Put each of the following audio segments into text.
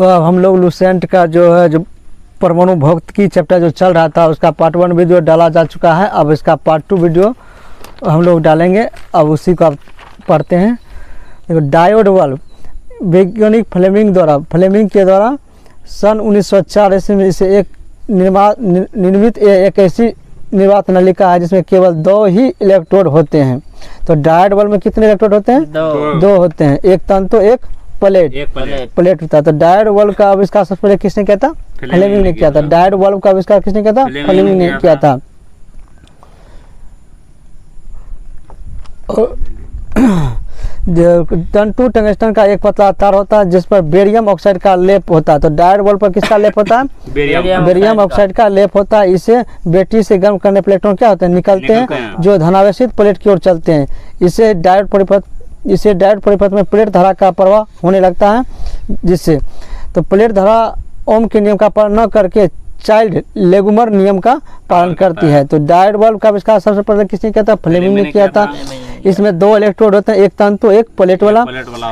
तो अब हम लोग लुसेंट का जो है जो परमाणु भौतिकी चैप्टर जो चल रहा था उसका पार्ट 1 वीडियो डाला जा चुका है। अब इसका पार्ट 2 वीडियो हम लोग डालेंगे। अब उसी को आप पढ़ते हैं। देखो, डायोड बल्ब वैज्ञानिक फ्लेमिंग के द्वारा सन 1904 ईस्वी में इसे एक निर्मित एक ऐसी निर्वात नलिका है जिसमें केवल 2 ही इलेक्ट्रोड होते हैं। तो डायोड बल्ब में कितने इलेक्ट्रोड होते हैं? 2 होते हैं, एक तंतु एक प्लेट होता है। तो डायोड बल्ब का आविष्कार सबसे पहले किसने किया था? फ्लेमिंग ने किया था। डायोड बल्ब का आविष्कार किसने किया था? फ्लेमिंग ने किया था। तंतु टंगस्टन का एक पतला तार होता है जिस पर बेरियम ऑक्साइड का लेप होता है। तो डायोड बल्ब पर किसका लेप होता है? बेरियम ऑक्साइड का लेप होता है। इसे बैटरी से गर्म करने पर इलेक्ट्रॉन क्या होते हैं? निकलते हैं जो धनावेशित प्लेट की ओर चलते हैं। इसे डायोड परिपथ में प्लेट धारा का प्रवाह होने लगता है जिससे तो प्लेट धारा ओम के नियम का पालन न करके चाइल्ड लेगुमर नियम का पालन करती है। तो डायोड बल्ब का आविष्कार सबसे पहले किसने किया था? फ्लेमिंग ने किया था। इसमें 2 इलेक्ट्रोड होते हैं, एक तंतु एक प्लेट वाला।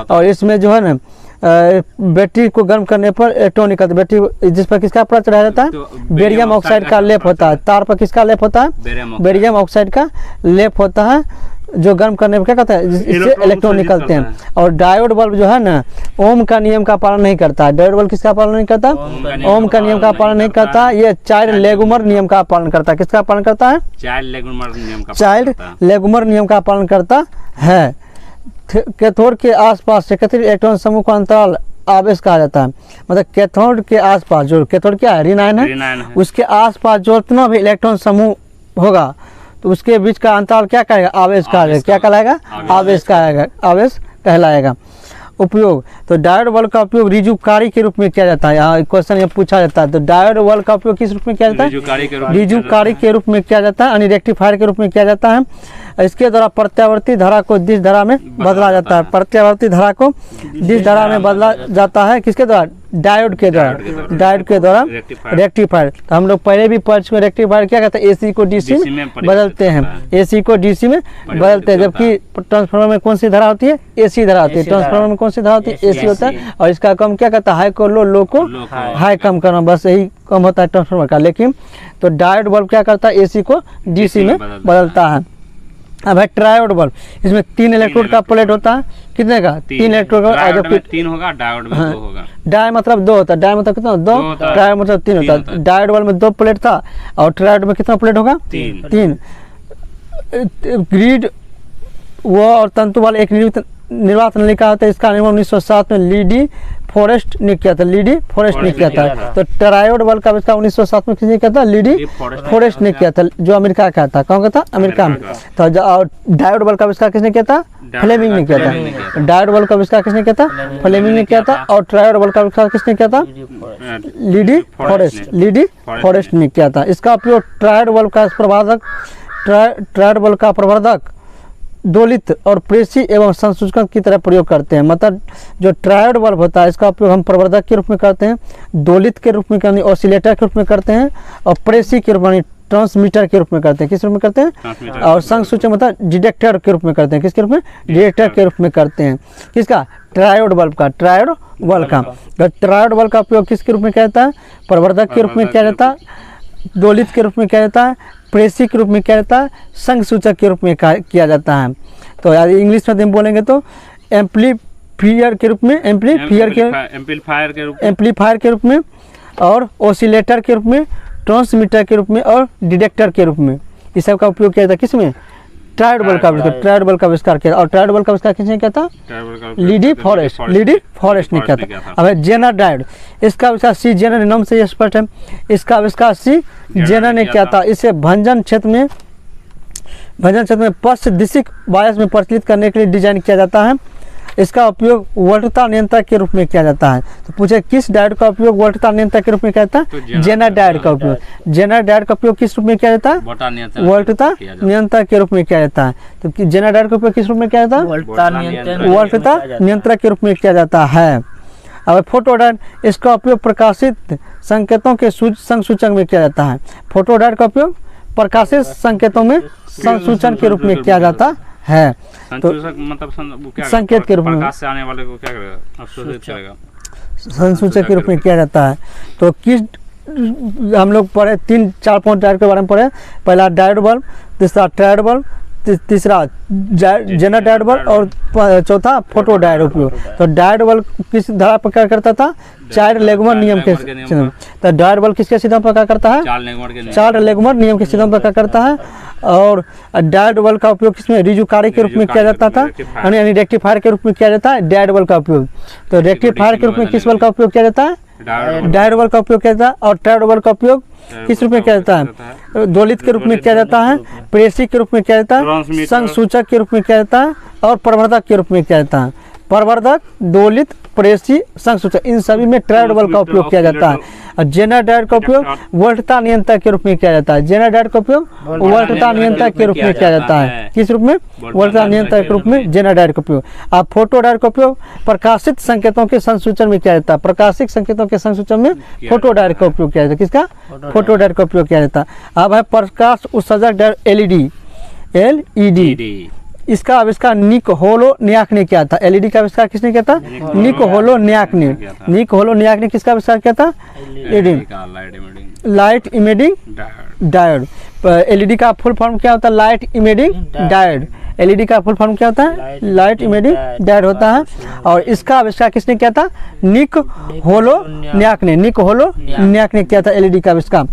और इसमें जो है ना बैटरी को गर्म करने पर इलेक्ट्रॉन निकलता है। बैटरी जिस पर किसका परत चढ़ाया जाता है? बेरियम ऑक्साइड का लेप होता है। तार पर किसका लेप होता है? बेरियम ऑक्साइड का लेप होता है जो गर्म करने पर क्या कहता है? इससे इलेक्ट्रॉन निकलते हैं। और डायोड बल्ब जो है ना ओम का नियम का पालन नहीं करता है। डायोड बल्ब किसका पालन नहीं करता? ओम का नियम का पालन नहीं करता। ये चाइल्ड लेगुमर नियम का पालन करता है। किसका पालन करता है? चाइल्ड लेगुमर नियम का पालन करता है। कैथोड के आसपास एकत्रित इलेक्ट्रॉन समूह को अंतराल आवेश कहा जाता है। मतलब कैथोड के आसपास जो कैथोड क्या है? ऋणायन है। उसके आसपास जो इतना भी इलेक्ट्रॉन समूह होगा तो उसके बीच का अंतराल क्या कहेगा? आवेश कहेगा। क्या कहलाएगा? आवेश कहेगा। आवेश कहलाएगा। उपयोग, तो डायोड बल्ब का उपयोग रिजुकारी के रूप में किया जाता है। यहाँ क्वेश्चन ये पूछा जाता है। तो डायोड बल्ब का उपयोग किस रूप में किया जाता है? रिजुकारी के रूप में किया जाता है, यानी रेक्टिफायर के रूप में किया जाता है। इसके द्वारा प्रत्यावर्ती धारा को दिश धारा में बदला जाता है। प्रत्यावर्ती धारा को दिश धारा में बदला जाता है किसके द्वारा? डायोड के द्वारा रेक्टिफायर। तो हम लोग पहले भी पढ़ चुके। रेक्टिफायर क्या कहते हैं? एसी को डीसी में बदलते हैं। एसी को डीसी में बदलते हैं। जबकि ट्रांसफार्मर में कौन सी धारा होती है? एसी धारा होती है। ट्रांसफार्मर में कौन सी धारा होती है? एसी होता है। और इसका कम क्या कहता है? हाई को लो को हाई कम करना, बस यही कम होता है ट्रांसफार्मर का। लेकिन तो डायोड बल्ब क्या करता है? एसी को डीसी में बदलता है। अब है ट्रायोड बल्ब। इसमें 3 इलेक्ट्रोड का प्लेट होता है। कितने का? 3 इलेक्ट्रोड का। 3 होगा, डायोड में 2 होगा। डाय मतलब 2 होता है। डाय मतलब कितना? 2। ट्रायोड मतलब 3 होता है। डायोड बल्ब में 2 प्लेट था और ट्रायोड में कितना प्लेट होगा? 3। ग्रिड वो और तंतु वाले एक निर्वात नलिका होता है। इसका निर्माण 1907 में लीडी फॉरेस्ट ने किया था। तो ट्रायोड बल्ब का आविष्कार 1907 में किसने किया था? लीडी फॉरेस्ट ने किया था, जो अमेरिका का था। कौन का था? अमेरिका में। तो डायोड बल्ब का आविष्कार किसने किया था? फ्लेमिंग ने किया था। डायोड बल्ब का आविष्कार किसने किया था? फ्लेमिंग ने किया था। और ट्रायोड बल्ब का आविष्कार किसने किया था? लीडी फॉरेस्ट ने किया था। इसका उपयोग ट्रायोड बल्ब का प्रवर्धक दोलित और प्रेसी एवं संसूचक की तरह प्रयोग करते हैं। मतलब जो ट्रायोड बल्ब होता है इसका उपयोग हम प्रवर्धक के रूप में करते हैं, दोलित के रूप में करते हैं, ऑसिलेटर के रूप में करते हैं और प्रेसी के रूप में ट्रांसमीटर के रूप में करते हैं। किस रूप में करते हैं? और संसूचक मतलब डिटेक्टर के रूप में करते हैं। किसके रूप में? डिटेक्टर के रूप में करते हैं। किसका? ट्रायोड बल्ब का। ट्रायोड बल्ब का उपयोग किसके रूप में किया जाता है? प्रवर्धक के रूप में किया जाता है, दोलित के रूप में किया जाता है, प्रेसी के रूप में किया जाता है, संघ सूचक के रूप में किया जाता है। तो यार इंग्लिश में हम बोलेंगे तो एम्पलीफायर के रूप में और ऑसिलेटर के रूप में, ट्रांसमीटर के रूप में और डिटेक्टर के रूप में। इस सब का उपयोग किया जाता है। किसमें? ट्रायोड बल्ब का आविष्कार किया। और ट्रायोड बल्ब का आविष्कार किसने किया था? लीडी फॉरेस्ट ने किया था। अब जेनर डायोड, इसका आविष्कार सी जेनर नाम से स्पष्ट है। इसका आविष्कार सी जेनर ने किया था। इसे भंजन क्षेत्र में पश्च दिशिक बायस में प्रचलित करने के लिए डिजाइन किया जाता है। इसका उपयोग वोल्टता नियंत्रक के रूप में किया जाता है। तो पूछे किस डायोड का उपयोग वोल्टता नियंत्रक के रूप में किया जाता है? जेनर डायोड का उपयोग। जेनर डायोड का उपयोग किस रूप में किया जाता है? वोल्टता नियंत्रक के रूप में किया जाता है। तो जेनर डायोड का उपयोग किस रूप में किया जाता है? वोल्टता नियंत्रक के रूप में किया जाता है। अब फोटो डायोड, इसका उपयोग प्रकाशित संकेतों के संसूचक में किया जाता है। फोटो डायोड का उपयोग प्रकाशित संकेतों में संसूचन के रूप में किया जाता है। तो मतलब संकेत के रूप में प्रकाश से आने वाले को क्या करेगा? अवशोषित करेगा। संसूचक के रूप में किया जाता है। तो किस हम लोग पढ़े 3-4 पॉइंट डायोड के बारे में पढ़े। पहला डायोड बल्ब, दूसरा ट्रायोड बल्ब, तीसरा जेनर डायोड बल्ब और चौथा फोटो डायोड उपयोग। तो डायोड बल्ब किस धारा पर कार्य करता था? चार्ल्स लेगमर नियम के। तो डायोड बल्ब किसके सिद्धांत पर कार्य करता है? चार्ल्स लेगमर नियम के सिद्धांत पर कार्य करता है। और डायोड बल्ब का उपयोग किसमें? रिजुकारी के रूप में किया जाता था, यानी रेक्टिफायर के रूप में किया जाता है डायोड बल्ब का उपयोग। तो रेक्टिफायर के रूप में किस बल्ब का उपयोग किया जाता है? डायोड बल्ब का उपयोग किया जाता है। और ट्रायोड बल्ब का उपयोग किस रूप में किया जाता है? दोलित के रूप में किया जाता है, प्रेषक के रूप में किया जाता है, संसूचक के रूप में किया जाता है और प्रवर्धक के रूप में किया जाता है। प्रवर्धक, दोलित, प्रेषी, संसूचक, इन सभी में ट्रायोड बल्ब का उपयोग किया जाता है। और जेनर डायोड का उपयोग वोल्टता नियंत्रक के रूप में किया जाता है। जेनर डायोड का उपयोग वोल्टता नियंत्रक के रूप में किया जाता है। किस रूप में? वोल्टता नियंत्रक के रूप में जेनर डायोड का उपयोग। अब फोटो डायोड का उपयोग प्रकाशित संकेतों के संसूचन में किया जाता है। प्रकाशित संकेतों के संसूचन में फोटो डायोड का उपयोग किया जाता है। किसका? फोटो डायोड का उपयोग किया जाता है। अब है प्रकाश उत्सर्जक डायोड LED। इसका आविष्कार निकोलो-नियाक ने किया था। LED का आविष्कार किसने किया था? निकोलो-नियाक ने। निकोलो-नियाक ने किसका आविष्कार किया था? Light imaging diode. LED का फुल फॉर्म क्या होता है? Light imaging diode. LED का फुल फॉर्म क्या होता है? लाइट इमेजिंग डायोड होता है। और इसका आविष्कार किसने किया था? निकोलो-नियाक ने किया था LED का आविष्कार।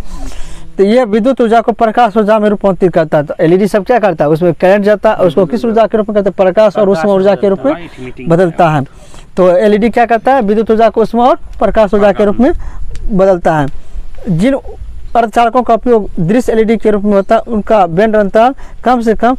तो ये विद्युत ऊर्जा को प्रकाश ऊर्जा में रूपांतरित करता है। तो LED सब क्या करता है? उसमें करंट जाता है, उसको किस ऊर्जा के रूप में करता है? प्रकाश और ऊष्मा ऊर्जा के रूप में बदलता है। तो LED क्या करता है? विद्युत ऊर्जा को ऊष्मा और प्रकाश ऊर्जा के रूप में बदलता है। जिन अर्धचालकों का उपयोग दृश्य LED के रूप में होता है, उनका बैंड अंतराल कम से कम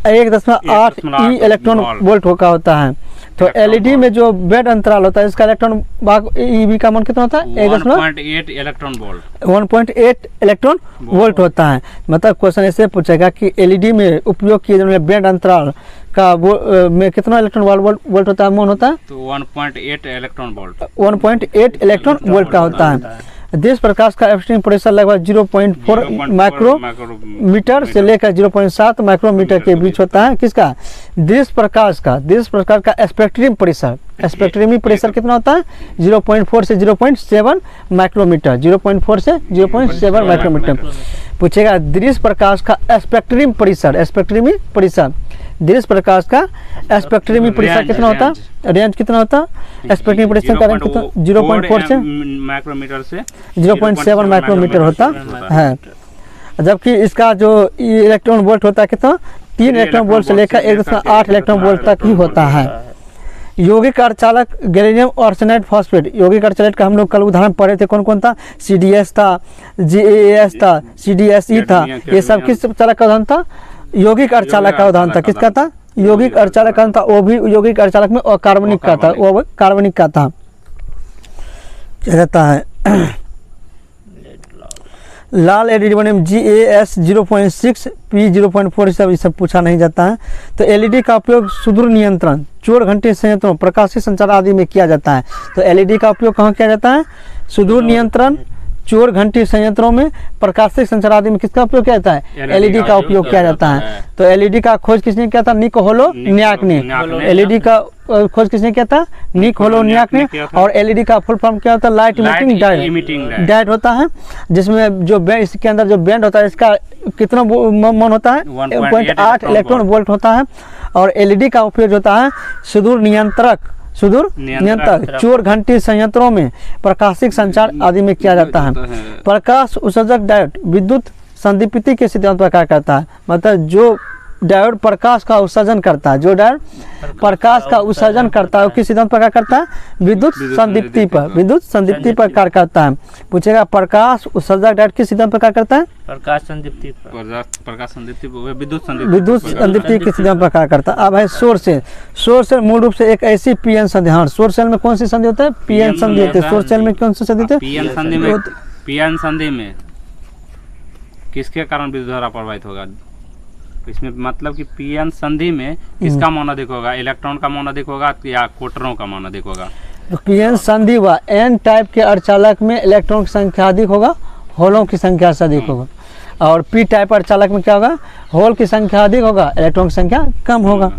1.8 E इलेक्ट्रॉन वोल्ट का होता है। तो LED में जो बैंड अंतराल होता है, इसका इलेक्ट्रॉन भाग EV का मान कितना होता है? 1.8 इलेक्ट्रॉन वोल्ट। 1.8 इलेक्ट्रॉन वोल्ट होता है। मतलब क्वेश्चन ऐसे पूछेगा कि LED में उपयोग किए जाने वाले बैंड अंतराल का में कितना इलेक्ट्रॉन वोल्ट होता है? मान होता है तो 1.8 इलेक्ट्रॉन वोल्ट। 1.8 इलेक्ट्रॉन वोल्ट का होता है। देश प्रकाश का एब्सट्रीम प्रेशर लगभग 0.4 माइक्रोमीटर से लेकर 0.7 माइक्रोमीटर के बीच होता है। किसका? देश प्रकाश का स्पेक्ट्रम प्रेशर कितना होता है? 0.4 से 0.7 माइक्रोमीटर। 0.4 से 0.7 माइक्रोमीटर पूछेगा। दृश्य प्रकाश का स्पेक्ट्रम प्रेशर दृश्य प्रकाश का स्पेक्ट्रम प्रेशर कितना होता है? रेंज कितना होता है? स्पेक्ट्रम प्रेशर का रेंज कितना? 0.4 से माइक्रोमीटर से 0.7 माइक्रोमीटर होता है। जबकि इसका जो इलेक्ट्रॉन वोल्ट होता है कितना? 3 इलेक्ट्रॉन वोल्ट से लेकर 1.8 इलेक्ट्रॉन वोल्ट तक ही होता है। यौगिक अर्धचालक गैलियम आर्सेनाइड फॉस्फेट। यौगिक अर्धचालक का हम लोग कल उदाहरण पढ़े थे। कौन कौन था? CDS था, GAAS था, CDSE था। ये सब किस चालक का उदाहरण था? यौगिक अर्धचालक का उदाहरण था। किसका था? यौगिक अर्धचालक का था। वो भी यौगिक अर्धचालक में अकार्बनिक का था। वो कार्बनिक का था। क्या कहता है? लाल एल्यूमिनियम GAS 0.6 P 0.4 सब पूछा नहीं जाता है। तो LED का उपयोग सुदूर नियंत्रण, चोर घंटे संयंत्रों, प्रकाशित संचार आदि में किया जाता है। तो LED का उपयोग कहाँ किया जाता है? सुदूर नियंत्रण, चोर घंटी संयंत्रों में, प्रकाशित संचार आदि में किसका उपयोग किया जाता है? LED का उपयोग किया जाता है। तो LED का खोज किसने किया था? निकोलो-नियाक ने। LED का खोज किसने किया था? निकोलो-नियाक ने। और LED का फुल फॉर्म क्या होता है? लाइट इमिटिंग डायोड होता है। जिसमें जो बैंड, इसके अंदर जो बैंड होता है, इसका कितना मान होता है? 1.8 इलेक्ट्रॉन वोल्ट होता है। और LED का उपयोग होता है सुदूर नियंत्रक, चोर घंटी संयंत्रों में, प्रकाशिक संचार आदि में किया जाता है। प्रकाश उत्सर्जक डायोड विद्युत संदीप्ति के सिद्धांत पर कार्य करता है। मतलब जो डायोड प्रकाश का उत्सर्जन करता है, जो डायोड प्रकाश का उत्सर्जन करता है, वो किस सिद्धांत पर कार्य करता है? विद्युत संदीप्ति पर कार्य करता है। पूछेगा प्रकाश उत्सर्जक डायोड किस सिद्धांत पर कार्य करता है? प्रकाश संदीप्ति विद्युत संदीप्ति के सिद्धांत पर कार्य करता है। अब है सौर सेल मूल रूप से एक ऐसी PN संधि। हाँ, सौर सेल में कौन सी संधि होता है? PN संधि होती है। सौर सेल में कौन सी संधि होती है? PN संधि में किसके कारण विद्युत धारा प्रवाहित होगा? इसमें मतलब कि PN संधि में किसका मान अधिक होगा? इलेक्ट्रॉन का मान अधिक होगा या क्वार्टरों का मान अधिक होगा? PN संधि व N टाइप के अर्धचालक में इलेक्ट्रॉन की संख्या अधिक होगा, होलों की संख्या से अधिक होगा। और P टाइप अर्धचालक में क्या होगा? होल की संख्या अधिक होगा, इलेक्ट्रॉन की संख्या कम होगा।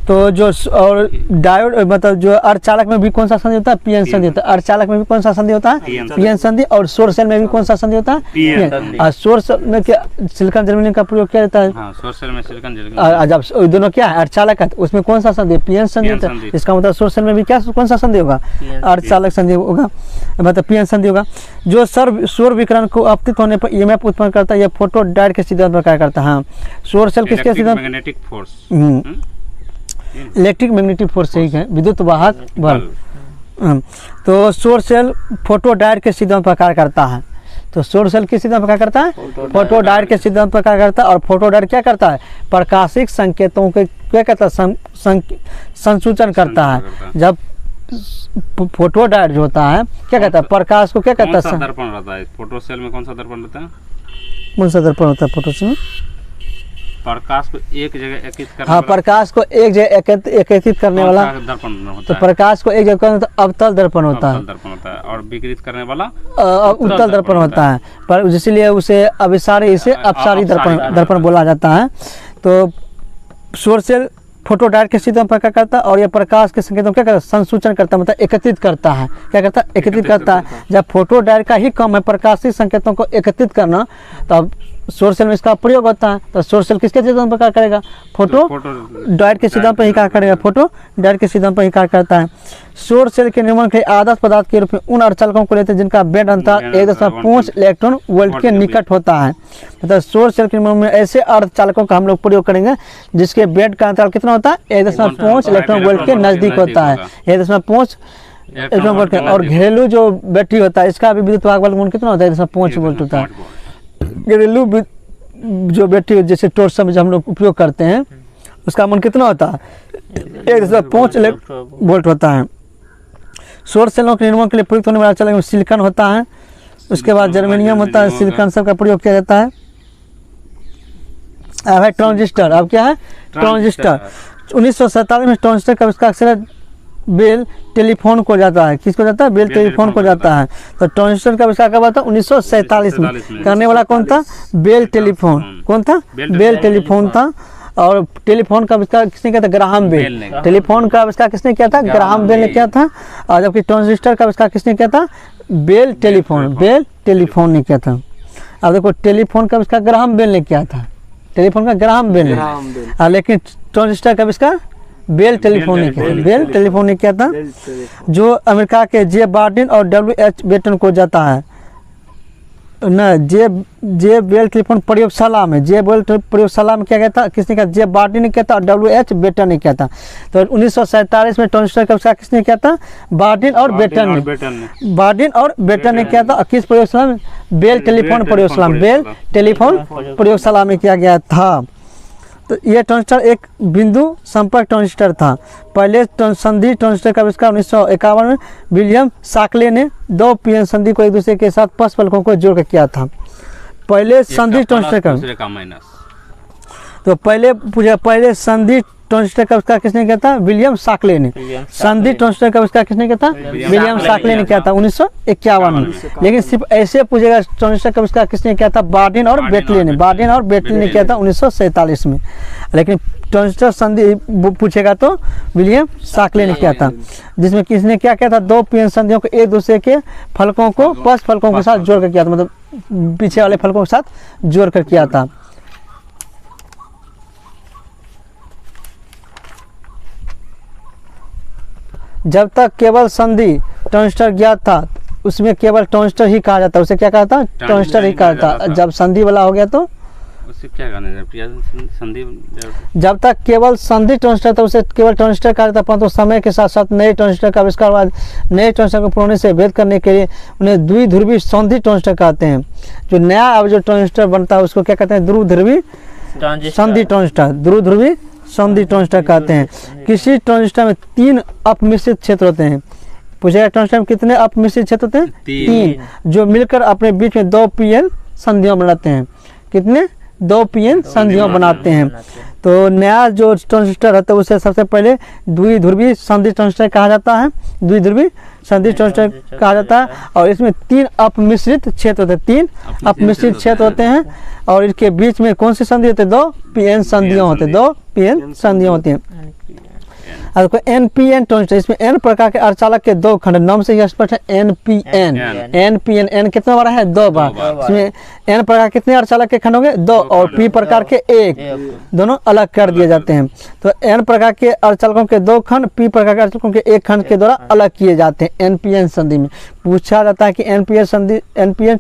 तो जो और डायोड मतलब जो अर्धचालक में भी कौन सा संधि होता है? पीएन संधि होता है। अर्धचालक में भी कौन सा संधि होता है? पीएन संधि। और सौर सेल में भी कौन सा संधि होता है? पीएन। और सौर सेल में क्या सिलिकॉन जर्मेनियम का प्रयोग किया जाता है? हाँ, सौर सेल में सिलिकॉन जर्मेनियम। और जब दोनों क्या है? अर्धचालक है, तो उसमें कौन सा संधि? पीएन संधि होता है। इसका मतलब सौर सेल में भी क्या कौन सा संधि होगा? अर्धचालक संधि होगा, मतलब पीएन संधि होगा। जो सौर विकिरण को आपतित होने पर ईएमएफ उत्पन्न करता है, यह फोटो डायोड के सिद्धांत पर कार्य करता है। हाँ, सौर सेल किसके सिद्धांत? Magnetic force, electric magnetic force सही है, विद्युत वाहक बल। तो सौर सेल फोटो डायोड के सिद्धांत पर कार्य करता है। तो सौर सेल किस सिद्धांत पर कार्य करता है? फोटो डायोड के सिद्धांत पर कार्य करता है। और फोटो डायोड क्या करता है? प्रकाशिक संकेतों के क्या कहता है? संसूचन करता है। जब फोटो डायोड जो होता है क्या कहता है? प्रकाश को क्या कहता है? दर्पण रहता है फोटो सेल में। कौन सा दर्पण रहता है? कौन सा दर्पण होता है फोटो सेल में? प्रकाश को एक जगह एकत्रित करने हाँ, प्रकाश को एक जगह एकत्रित करने वाला दर्पण होता तो है। प्रकाश को एक जगह अवतल दर्पण होता है। दर्पण होता है। और विकृत करने वाला उत्तल दर्पण होता है। पर इसीलिए उसे अभिसारी इसे अपसारी दर्पण बोला जाता है। तो सौर सेल फोटो डायोड के सिद्धांत पर क्या करता है? और यह प्रकाश के संकेतों क्या करता है? संसूचन करता है, मतलब एकत्रित करता है। क्या करता है? एकत्रित करता है। जब फोटो डायोड का ही कम है प्रकाशिक संकेतों को एकत्रित करना, तब सौर सेल में इसका प्रयोग होता है। तो सौर सेल किसके सिद्धांत पर कार्य करेगा? फोटो डायोड के सिद्धांत पर ही कार्य करेगा। फोटो डायोड के सिद्धांत पर ही कार्य करता है। सौर सेल के निर्माण के आदर्श पदार्थ के रूप में उन अर्धचालकों को लेते हैं जिनका बैंड अंतर 1.5 इलेक्ट्रॉन वोल्ट के निकट होता है। मतलब सौर सेल के निर्माण में ऐसे अर्धचालकों का हम लोग प्रयोग करेंगे जिसके बैंड का अंतराल कितना होता है? 1.5 इलेक्ट्रॉन वोल्ट के नजदीक होता है। 1.5 इलेक्ट्रॉन वोल्ट। और घरेलू जो बैटरी होता है इसका भी विद्युत वाहक बल कितना होता है? 1.5 वोल्ट होता है। घरेलू जो बैटरी जैसे टॉर्च सब जो हम लोग उपयोग करते हैं उसका मान कितना होता है? 1.5 वोल्ट होता है। सौर सेलों के निर्माण के लिए प्रयुक्त होने वाला अर्धचालक में सिलिकॉन होता है, उसके बाद जर्मेनियम होता है, सिलिकॉन सब का प्रयोग किया जाता है। अब है ट्रांजिस्टर। अब क्या है? ट्रांजिस्टर। 1947 में ट्रांजिस्टर का आविष्कार बेल टेलीफोन को जाता है। किसको जाता है? बेल टेलीफोन को जाता है। तो ट्रांजिस्टर का आविष्कार कब हुआ था? 1947 में। करने वाला कौन था? Bell telephone. कौन था? बेल टेलीफोन था। और टेलीफोन का आविष्कार किसने किया था? Graham bell. टेलीफोन का आविष्कार किसने किया था? ग्राहम बेल ने किया था। और जबकि ट्रांजिस्टर का आविष्कार किसने किया था? बेल टेलीफोन ने किया था। अब देखो, टेलीफोन का आविष्कार ग्राहम बेल ने किया था। टेलीफोन का ग्राहम बेल ने, लेकिन ट्रांजिस्टर का आविष्कार बेल टेलीफोन ने किया। बेल टेलीफोन ने किया था, जो अमेरिका के जे बार्डिन और WH बेटन को जाता है ना। जे बेल टेलीफोन प्रयोगशाला में, जे बेल प्रयोगशाला में क्या कहता है? किसने किया? जे बार्डिन ने किया था और WH बेटन ने किया था। तो 1947 में ट्रांजिस्टर का आविष्कार किसने किया था? बार्डिन और बेटन ने। बार्डिन और बेटन ने किया था। किस प्रयोगशाला में? बेल टेलीफोन प्रयोगशाला में। बेल टेलीफोन प्रयोगशाला में किया गया था। तो यह ट्रांजिस्टर एक बिंदु संपर्क ट्रांजिस्टर था। पहले संधि ट्रांजिस्टर का आविष्कार 1951 में विलियम शाक्ले ने 2 पीएन संधि को एक दूसरे के साथ 5 फलकों को जोड़कर किया था। पहले संधि ट्रांजिस्टर का माइनस। तो पहले संधि ट्रांजिस्टर का आविष्कार किसने किया था? विलियम शाक्ले ने। संधि ट्रांजिस्टर का आविष्कार किसने किया था? विलियम शाक्ले ने किया था 1951 में। लेकिन सिर्फ ऐसे पूछेगा ट्रांजिस्टर का आविष्कार किसने किया था? बार्डिन और बेटले ने। बार्डिन और बेटले ने किया था 1947 में। लेकिन ट्रांजिस्टर संधि पूछेगा तो विलियम शाक्ले ने किया था, जिसमें किसने क्या किया था? 2 पीएन संधियों को एक दूसरे के फलकों को 5 फलकों के साथ जोड़कर किया था, मतलब पीछे वाले फलकों के साथ जोड़कर किया था। जब तक केवल संधि ट्रांजिस्टर ज्ञात था उसमें केवल ट्रांजिस्टर ही कहा जाता, उसे क्या कहा था? ट्रांजिस्टर ही कहा था। जब संधि वाला हो गया तो उसे क्या कहना है? संधि। जब तक केवल संधि ट्रांजिस्टर था उसे केवल ट्रांजिस्टर कहा जाता, परंतु समय के साथ साथ नए ट्रांजिस्टर का आविष्कार बाद नए ट्रांजिस्टर को पुराने से भेद करने के लिए उन्हें द्विध्रुवी संधि ट्रांजिस्टर कहते हैं। जो नया अब जो ट्रांजिस्टर बनता है उसको क्या कहते हैं? ध्रुवी संधि ट्रांजिस्टर। ध्रुवी संधि ट्रांजिस्टर कहते हैं। किसी ट्रांजिस्टर में 3 अपमिश्रित क्षेत्र होते हैं। पूछेगा ट्रांजिस्टर में कितने अपमिश्रित क्षेत्र होते हैं? 3, जो मिलकर अपने बीच में 2 पीएन संधियां बनाते हैं। कितने? 2 पीएन संधियां बनाते हैं। तो नया जो ट्रांजिस्टर होता है उसे सबसे पहले द्विध्रुवी संधि ट्रांजिस्टर कहा जाता है। द्विध्रुवी संधि ट्रांजिस्टर कहा जाता है। और इसमें 3 अपमिश्रित क्षेत्र होते हैं। 3 अपमिश्रित क्षेत्र होते हैं और इसके बीच में कौन सी संधि होती है? 2 पीएन संधियां होते हैं। 2 पीएन संधियां होती हैं। और NPN ट्रांजिस्टर, इसमें N प्रकार के अर्धचालक के दो खंड, नाम से ही स्पष्ट है NPN। N कितना बार है? 2 बार। इसमें N प्रकार कितने अर्धचालक के खंड होंगे? 2, और P प्रकार के 1, दोनों अलग कर दिए जाते हैं। तो N प्रकार के अर्धचालकों के 2 खंड, P प्रकार के अर्धचालकों के 1 खंड के द्वारा अलग किए जाते हैं NPN संधि में। पूछा जाता है कि NPN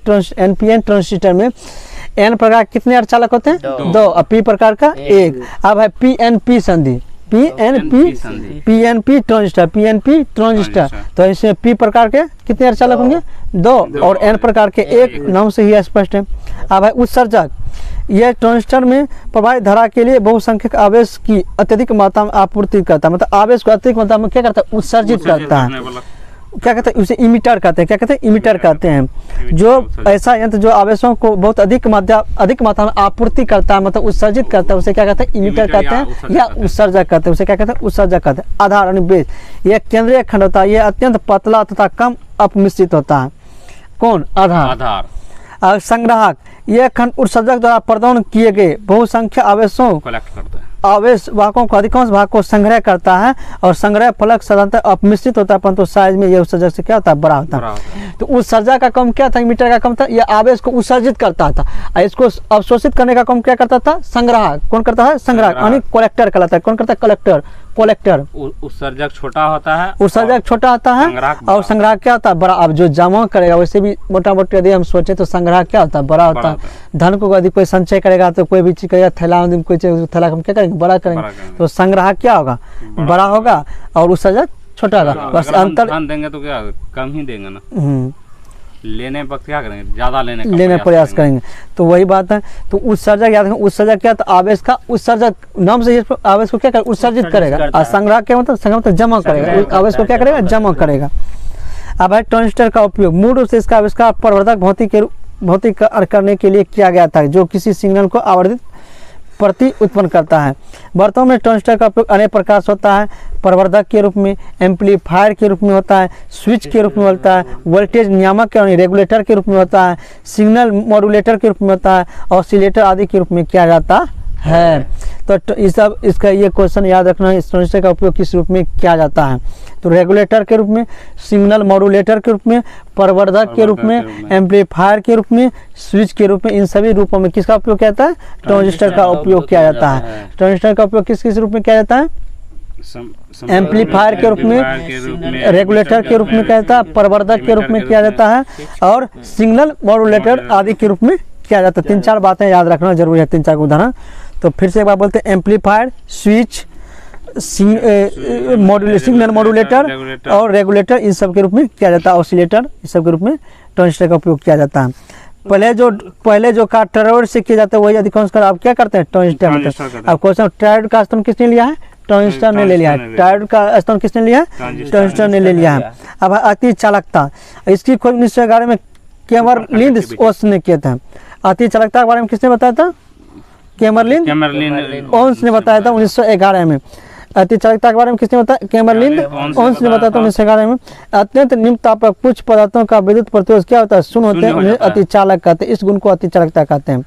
ट्रांजिस्टर में N प्रकार कितने अर्धचालक होते हैं? 2, और P प्रकार का 1। अब है PNP संधि, PNP ट्रांजिस्टर। तो इसमें P प्रकार के कितने अर्धचालक होंगे? 2, और N प्रकार के 1, नाम से ही स्पष्ट है। अब है उत्सर्जक, यह ट्रांजिस्टर में प्रवाहित धारा के लिए बहुसंख्यक आवेश की अत्यधिक मात्रा में आपूर्ति करता है, मतलब आवेश को अत्यधिक मात्रा में क्या करता है? उत्सर्जित करता है। क्या कहते हैं? उसे इमिटर कहते हैं। क्या कहते हैं? इमिटर कहते हैं। जो ऐसा यंत्र जो आवेशों को बहुत अधिक मात्रा में आपूर्ति करता है, मतलब उत्सर्जित करता है, उसे क्या कहते हैं? इमिटर कहते हैं या उत्सर्जक कहते हैं। उसे क्या कहते हैं? उत्सर्जक कहते हैं। आधार यानी बेस, यह केंद्रीय खंड होता है, यह अत्यंत पतला तथा कम अपमिश्रित होता है। कौन? आधार। और संग्राहक, यह खंड उत्सर्जक द्वारा प्रदान किए गए बहुसंख्य आवेशों कलेक्ट करता है, आवेश वाहकों को अधिकांश भाग को संग्रह करता है, और संग्रह फलक साधारणतः अपमिश्रित होता है, परंतु साइज में यह उत्सर्जक से क्या होता है? बड़ा होता है। तो उत्सर्जक का काम क्या था? इमिटर का काम था यह आवेश को उत्सर्जित करता था, और इसको अवशोषित करने का काम क्या करता था? संग्राहक। कौन करता है? संग्राहक, यानी कलेक्टर कहलाता है। कौन करता है? कलेक्टर। उत्सर्जक छोटा होता है, उत्सर्जक छोटा होता है, और संग्राहक क्या होता है? बड़ा। अब जो जमा करेगा वैसे भी मोटा मोटी यदि हम सोचे तो संग्राहक क्या होता है? बड़ा होता है। धन को यदि कोई संचय करेगा तो कोई भी चीज करेगा, थैला में कोई चीज, थैला हम क्या करेंगे? बड़ा करेंगे। तो संग्राहक क्या होगा? बड़ा होगा, और उत्सर्जक छोटा होगा। बस अंतर। धन देंगे तो क्या कम ही देंगे ना, लेने वक्त क्या करेंगे? ज्यादा लेने प्रयास करेंगे। तो वही बात है। तो उत्सर्जक याद रखें, उत्सर्जक क्या? तो आवेश का उत्सर्जक, नाम से आवेश को क्या करेगा? उत्सर्जित करेगा। और संग्राहक क्या मतलब? संग्रह मतलब जमा करेगा, आवेश को क्या करेगा? जमा करेगा। अब है ट्रांजिस्टर का उपयोग। मूल रूप से इसका आविष्कार प्रवर्धक भौतिक करने के लिए किया गया था, जो किसी सिग्नल को आवर्धित प्रति उत्पन्न करता है। वर्तमान में ट्रांजिस्टर का उपयोग अनेक प्रकार से होता है। प्रवर्धक के रूप में, एम्पलीफायर के रूप में होता है, स्विच के रूप में होता है, वोल्टेज नियामक यानी रेगुलेटर के रूप में होता है, सिग्नल मॉड्यूलेटर के रूप में होता है, ऑसिलेटर आदि के रूप में किया जाता है। तो इसका ये क्वेश्चन याद रखना है, इस ट्रांजिस्टर का उपयोग किस रूप में किया जाता है? तो रेगुलेटर के रूप में, सिग्नल मॉड्यूलेटर के रूप में, प्रवर्धक के रूप में, एम्पलीफायर के रूप में, स्विच के रूप में, इन सभी रूपों में किसका उपयोग किया जाता है? ट्रांजिस्टर का उपयोग किया जाता है। ट्रांजिस्टर का उपयोग किस किस रूप में किया जाता है? एम्पलीफायर के रूप में, रेगुलेटर के रूप में किया जाता है, प्रवर्धक के रूप में किया जाता है, और सिग्नल मॉड्यूलेटर आदि के रूप में किया जाता है। 3-4 बातें याद रखना जरूरी है, 3-4 उदाहरण। तो फिर से एक बार बोलते हैं, एम्पलीफायर, स्विच, सिग्नल मॉड्यूलेटर और रेगुलेटर, इन सब के रूप में किया जाता है। ऑसिलेटर, इस सब के रूप में ट्रांजिस्टर का उपयोग किया जाता है। पहले जो का ट्रायोड से किया जाता है वही अधिकांश का आप क्या करते हैं? ट्रांजिस्टर। अब क्वेश्चन, ट्रायोड का स्थान किसने लिया है? ट्रांजिस्टर ने ले लिया है। ट्रायोड का स्थान किसने लिया है? ट्रांजिस्टर ने ले लिया है। अब अति चालकता, इसकी खोज 1911 में कैमरलिन ओस ने किया था। अति चालकता के बारे में किसने बताया था? कैमरलिन ओस ने बताया था 1911 में। अति चालकता के बारे में किसने बताया? कैमरलिन ओस ने बताया था 1911 में। अत्यंत निम्न ताप पर कुछ पदार्थों का विद्युत प्रतिरोध क्या होता है? शून्य होते हैं, उन्हें अति चालक कहते हैं। इस गुण को अति चालकता कहते हैं।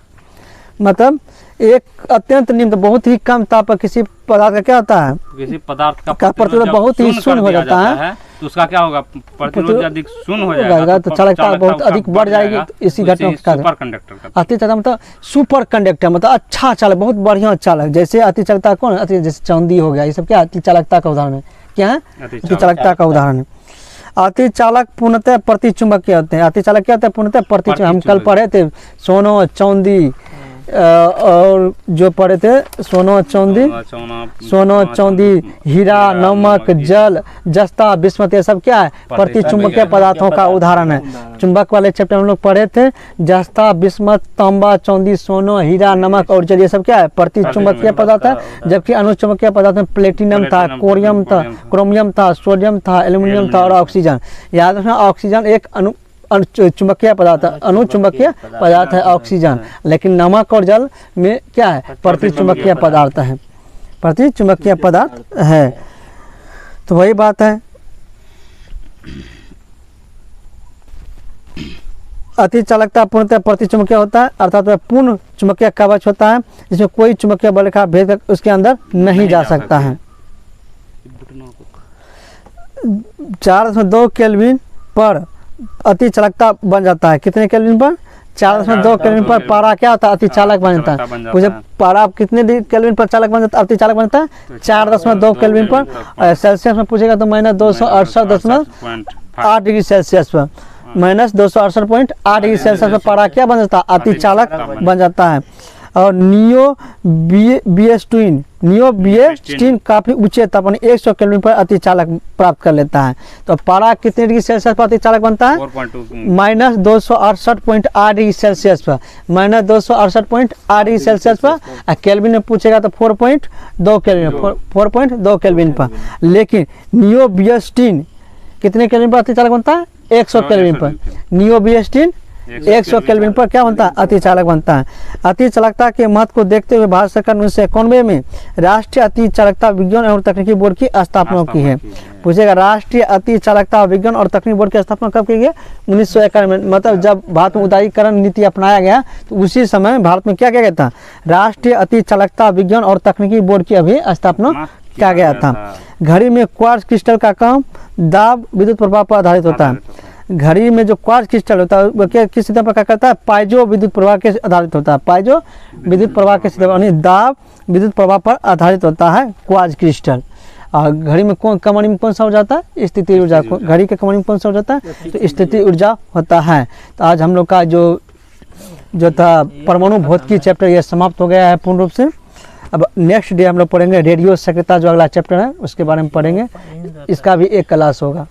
मतलब एक अत्यंत निम्न, बहुत ही कम ताप पर किसी पदार्थ का क्या होता है? किसी पदार्थ का प्रतिरोध बहुत ही शून्य हो जाता है, तो उसका क्या होगा? प्रतिरोध अधिक शून्य हो जाएगा, तो चालकता बहुत अधिक बढ़ जाएगी। इसी घटना का सुपर कंडक्टर, अति चालकता मतलब सुपर कंडक्टर, मतलब अच्छा चालक, बहुत बढ़िया चालक। जैसे अति चालकता कौन? अति, जैसे चांदी हो गया, ये सब क्या अति चालकता का उदाहरण है। क्या है? अति चालकता का उदाहरण है। अति चालक पूर्णतः प्रतिचुंबकीय होते हैं। अति चालक क्या होता है? पूर्णतः प्रतिचुंबकीय। हम कल पढ़े थे सोना चांदी, और जो पढ़े थे सोना चांदी, हीरा, नमक, जल, जस्ता, बिस्मत, ये सब क्या है? प्रतिचुंबकीय पदार्थों का उदाहरण है। चुंबक वाले चैप्टर हम लोग पढ़े थे, जस्ता, बिस्मत, तांबा, चांदी, सोना, हीरा, नमक और जल, ये सब क्या है? प्रतिचुंबकीय पदार्थ है। जबकि अनुचुंबकीय पदार्थ में प्लेटिनम था, क्रोमियम था, सोडियम था, एल्यूमिनियम था और ऑक्सीजन। याद रखना, ऑक्सीजन एक चुंबकीय पदार्थ, अनुचुंबकीय पदार्थ है ऑक्सीजन। लेकिन नमक और जल में क्या है? प्रतिचुंबकीय पदार्थ है, प्रतिचुंबकीय पदार्थ है। तो वही बात है। अति चालकता पूर्णतः प्रतिचुंबकीय होता है, अर्थात वह पूर्ण चुंबकीय कवच होता है जिसमें कोई चुंबकीय बल का भेद उसके अंदर नहीं जा सकता है। 4.2 केल्विन पर अति चालकता बन जाता है। कितने केल्विन पर? 4.2 केल्विन पर पारा क्या होता है? अति चालक बन जाता है। मुझे पारा कितने केल्विन पर चालक बन जाता है? अति चालक बन जाता है 4.2 केल्विन पर। सेल्सियस में पूछेगा तो -268.8 डिग्री सेल्सियस पर, -268.8 डिग्री सेल्सियस पर पारा क्या बन जाता है? अति चालक बन जाता है। और नियो बीएस्टीन काफी ऊंचे तापमान 100 केल्विन पर अति चालक प्राप्त कर लेता है। तो पारा कितने डिग्री सेल्सियस पर अति चालक बनता है? -268.8 डिग्री सेल्सियस पर, -268.8 डिग्री सेल्सियस पर। केल्विन में पूछेगा तो 4.2 केल्विन पर। लेकिन नियो बीएस्टीन कितने केल्विन पर अति चालक बनता है? 100 केल्विन पर। नियो बीएस्टीन 100 केल्विन पर क्या बनता है? अति चालक बनता है। अति चालकता के महत्व को देखते हुए भारत सरकार 1991 में राष्ट्रीय अति चालकता विज्ञान एवं तकनीकी बोर्ड की स्थापना की है। पूछेगा राष्ट्रीय अति चालकता विज्ञान और तकनीकी बोर्ड की स्थापना कब की गई? 1991 में। मतलब जब भारत में उदारीकरण नीति अपनाया गया तो उसी समय भारत में क्या किया गया था? राष्ट्रीय अति चालकता विज्ञान और तकनीकी बोर्ड की अभी स्थापना किया गया था। घड़ी में क्वार्ट्ज क्रिस्टल का काम दाब विद्युत प्रभाव पर आधारित होता है। घड़ी में जो क्वार्ट्ज क्रिस्टल होता है वो किस सिद्धांत पर क्या करता है? पाइजो विद्युत प्रवाह के आधारित होता है। पाइजो विद्युत प्रवाह के सिद्धांत यानी दाब विद्युत प्रवाह पर आधारित होता है क्वार्ट्ज क्रिस्टल। और घड़ी में कमानी में कौन सा हो जाता है? स्थिति ऊर्जा। घड़ी के कमानी में कौन सा हो जाता है? तो स्थिति ऊर्जा होता है। तो आज हम लोग का जो था परमाणु भौतिकी चैप्टर ये समाप्त हो गया है पूर्ण रूप से। अब नेक्स्ट डे हम लोग पढ़ेंगे रेडियो सक्रियता, जो अगला चैप्टर है उसके बारे में पढ़ेंगे। इसका भी एक क्लास होगा।